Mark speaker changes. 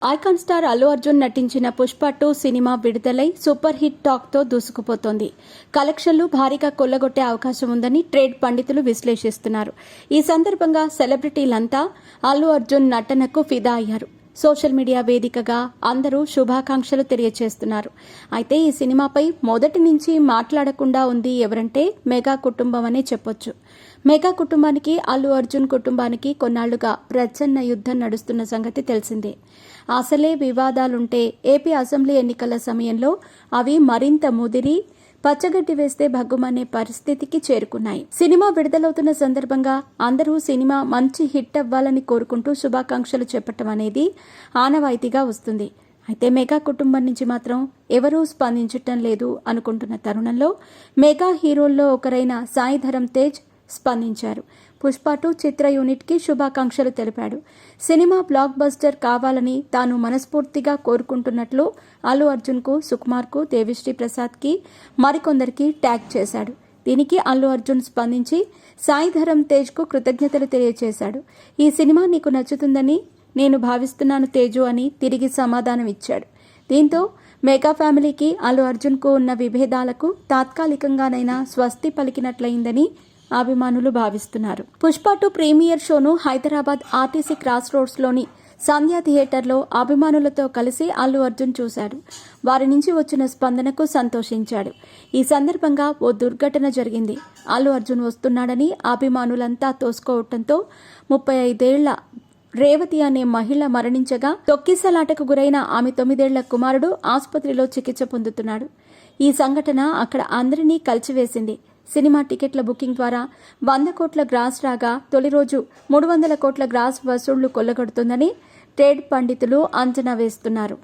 Speaker 1: Icon star Allu Arjun నటించిన Pushpa 2 cinema విడుదలై super hit talk తో దూసుకుపోతోంది. కలెక్షన్లు భారీగా కొల్లగొట్టే అవకాశం ఉందని ట్రేడ్ పండితులు విశ్లేషిస్తున్నారు. ఈ సందర్భంగా సెలబ్రిటీలంతా అల్లు అర్జున్ నటనకు ఫిదా అయ్యారు. సోషల్ మీడియా వేదికగా అందరూ శుభాకాంక్షలు తెలియజేస్తున్నారు. అయితే ఈ సినిమాపై మొదటి నుంచి మాట్లాడకుండా ఉంది ఎవరంటే మెగా కుటుంబం అనే చెప్పొచ్చు. మెగా కుటుంబానికి అల్లు అర్జున్ కుటుంబానికి కొన్నాళ్లుగా ప్రచ్ఛన్న యుద్ధం నడుస్తున్న సంగతి తెలిసిందే. అసలే వివాదాలుంటే ఏపీ అసెంబ్లీ ఎన్నికల సమయంలో అవి మరింత ముదిరి పచ్చగడ్డి వేస్తే భగ్గుమనే పరిస్థితికి చేరుకున్నాయి. సినిమా విడుదలవుతున్న సందర్భంగా అందరూ సినిమా మంచి హిట్ అవ్వాలని కోరుకుంటూ శుభాకాంక్షలు చెప్పటం అనేది ఆనవాయితీగా వస్తుంది. అయితే మెగా కుటుంబం నుంచి మాత్రం ఎవరూ స్పందించటం లేదు అనుకుంటున్న తరుణంలో మెగా హీరోల్లో ఒకరైన సాయి ధరమ్ తేజ్ స్పందించారు. పుష్ప 2 చిత్ర యూనిట్ కి శుభాకాంక్షలు తెలిపాడు. సినిమా బ్లాక్ బస్టర్ కావాలని తాను మనస్ఫూర్తిగా కోరుకుంటున్నట్లు అల్లు అర్జున్ కు, సుకుమార్ కు, దేవిశ్రీ ప్రసాద్ కి మరికొందరికి ట్యాగ్ చేశాడు. దీనికి అల్లు అర్జున్ స్పందించి సాయి ధరమ్ తేజ్ కు కృతజ్ఞతలు తెలియజేశాడు. ఈ సినిమా నీకు నచ్చుతుందని నేను భావిస్తున్నాను తేజు అని తిరిగి సమాధానం ఇచ్చాడు. దీంతో మెగా ఫ్యామిలీకి అల్లు అర్జున్ కు ఉన్న విభేదాలకు తాత్కాలికంగానైనా స్వస్తి పలికినట్లయిందని అభిమానులు భావిస్తున్నారు. పుష్ప 2 ప్రీమియర్ షోను హైదరాబాద్ ఆర్టీసీ క్రాస్ రోడ్స్ లోని సంధ్యా థియేటర్లో అభిమానులతో కలిసి అల్లు అర్జున్ చూశాడు. వారి నుంచి వచ్చిన స్పందనకు సంతోషించాడు. ఈ సందర్భంగా ఓ దుర్ఘటన జరిగింది. అల్లు అర్జున్ వస్తున్నాడని అభిమానులంతా తోసుకోవడంతో 35 ఏళ్ల రేవతి అనే మహిళ మరణించగా తొక్కిసలాటకు గురైన ఆమె 9 ఏళ్ల కుమారుడు ఆసుపత్రిలో చికిత్స పొందుతున్నాడు. ఈ సంఘటన అక్కడ అందరినీ కలిచివేసింది. సినిమా టికెట్ల బుకింగ్ ద్వారా 100 కోట్ల గ్రాస్ రాగా తొలి రోజు 300 కోట్ల గ్రాస్ వసూళ్లు కొల్లగొడుతుందని ట్రేడ్ పండితులు అంచనా వేస్తున్నారు.